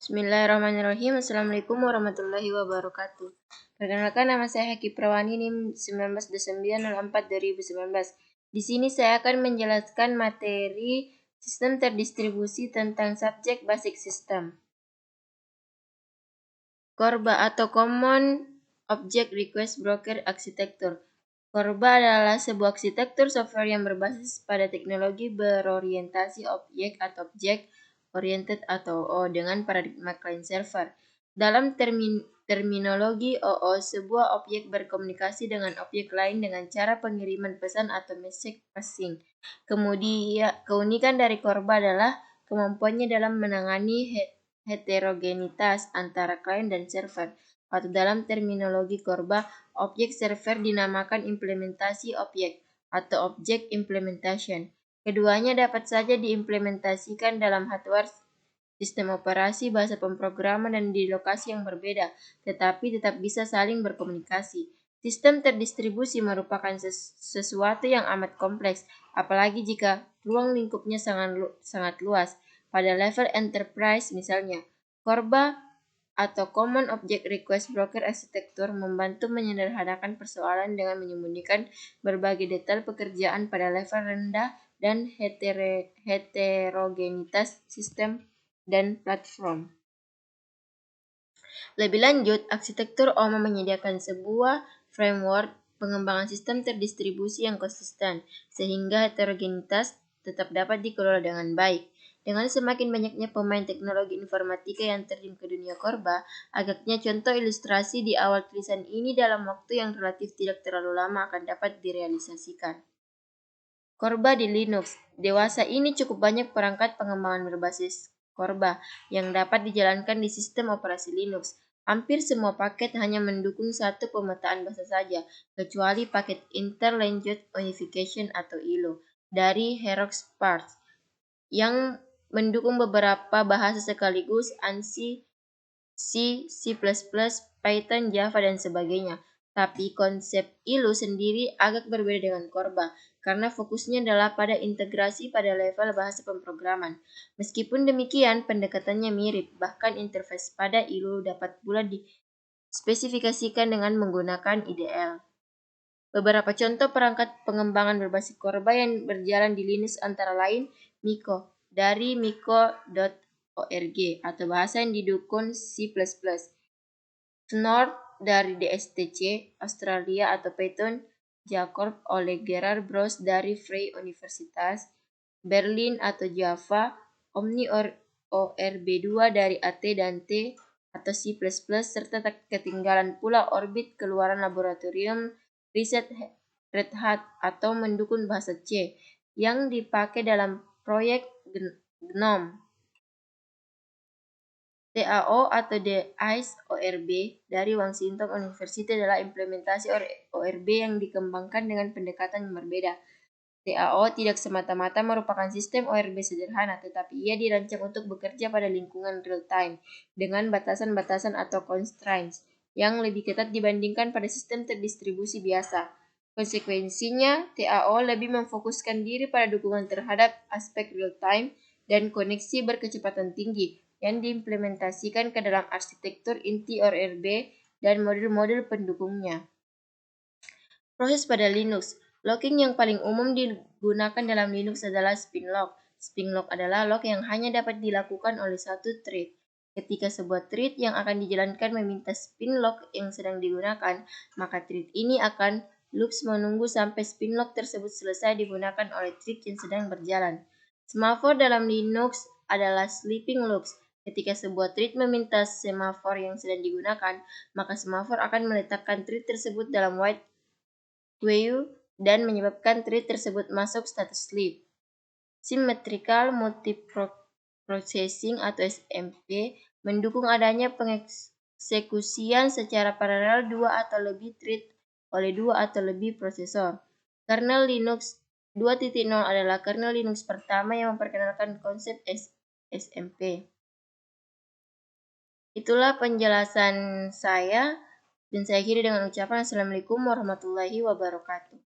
Bismillahirrahmanirrahim. Assalamualaikum warahmatullahi wabarakatuh. Perkenalkan, nama saya Haki Prawani, NIM 192904/2019. Di sini saya akan menjelaskan materi sistem terdistribusi tentang subjek basic system. Korba atau Common Object Request Broker Architecture. Korba adalah sebuah arsitektur software yang berbasis pada teknologi berorientasi objek atau object oriented atau OO dengan paradigma client server. Dalam terminologi OO, sebuah objek berkomunikasi dengan objek lain dengan cara pengiriman pesan atau message passing. Kemudian, keunikan dari Korba adalah kemampuannya dalam menangani heterogenitas antara klien dan server. Atau dalam terminologi Korba, objek server dinamakan implementasi objek atau object implementation. Keduanya dapat saja diimplementasikan dalam hardware, sistem operasi, bahasa pemrograman, dan di lokasi yang berbeda, tetapi tetap bisa saling berkomunikasi. Sistem terdistribusi merupakan sesuatu yang amat kompleks, apalagi jika ruang lingkupnya sangat luas. Pada level enterprise misalnya, Korba atau Common Object Request Broker Architecture membantu menyederhanakan persoalan dengan menyembunyikan berbagai detail pekerjaan pada level rendah dan heterogenitas sistem dan platform. Lebih lanjut, arsitektur OMA menyediakan sebuah framework pengembangan sistem terdistribusi yang konsisten, sehingga heterogenitas tetap dapat dikelola dengan baik. Dengan semakin banyaknya pemain teknologi informatika yang terjun ke dunia Korba, agaknya contoh ilustrasi di awal tulisan ini dalam waktu yang relatif tidak terlalu lama akan dapat direalisasikan. Korba di Linux. Dewasa ini cukup banyak perangkat pengembangan berbasis Korba yang dapat dijalankan di sistem operasi Linux. Hampir semua paket hanya mendukung satu pemetaan bahasa saja, kecuali paket Interlanguage Unification atau ILO dari Xerox Parts yang mendukung beberapa bahasa sekaligus, ANSI, C, C++, Python, Java, dan sebagainya. Tapi konsep ILO sendiri agak berbeda dengan Korba, karena fokusnya adalah pada integrasi pada level bahasa pemrograman. Meskipun demikian, pendekatannya mirip, bahkan interface pada ILO dapat pula dispesifikasikan dengan menggunakan IDL. Beberapa contoh perangkat pengembangan berbasis Korba yang berjalan di Linux antara lain Miko dari miko.org atau bahasa yang didukung C++, Snort dari DSTC Australia atau Python Jacob oleh Gerard Bros dari Free Universitas Berlin atau Java Omni ORB2 dari AT dan T atau C++, serta tak ketinggalan pula Orbit keluaran laboratorium riset Red Hat atau mendukung bahasa C yang dipakai dalam proyek GNOME. DAO atau The ICE ORB dari Washington University adalah implementasi ORB yang dikembangkan dengan pendekatan yang berbeda. DAO tidak semata-mata merupakan sistem ORB sederhana, tetapi ia dirancang untuk bekerja pada lingkungan real-time dengan batasan-batasan atau constraints yang lebih ketat dibandingkan pada sistem terdistribusi biasa. Konsekuensinya, DAO lebih memfokuskan diri pada dukungan terhadap aspek real-time dan koneksi berkecepatan tinggi yang diimplementasikan ke dalam arsitektur inti ORB dan modul-modul pendukungnya. Proses pada Linux. Locking yang paling umum digunakan dalam Linux adalah spin lock. Spin lock adalah lock yang hanya dapat dilakukan oleh satu thread. Ketika sebuah thread yang akan dijalankan meminta spin lock yang sedang digunakan, maka thread ini akan loops menunggu sampai spin lock tersebut selesai digunakan oleh thread yang sedang berjalan. Semafor dalam Linux adalah sleeping loops. Ketika sebuah thread meminta semafor yang sedang digunakan, maka semafor akan meletakkan thread tersebut dalam white queue dan menyebabkan thread tersebut masuk status sleep. Symmetrical Multiprocessing atau SMP mendukung adanya pengeksekusian secara paralel dua atau lebih thread oleh dua atau lebih prosesor. Kernel Linux 2.0 adalah kernel Linux pertama yang memperkenalkan konsep SMP. Itulah penjelasan saya, dan saya akhiri dengan ucapan Assalamualaikum warahmatullahi wabarakatuh.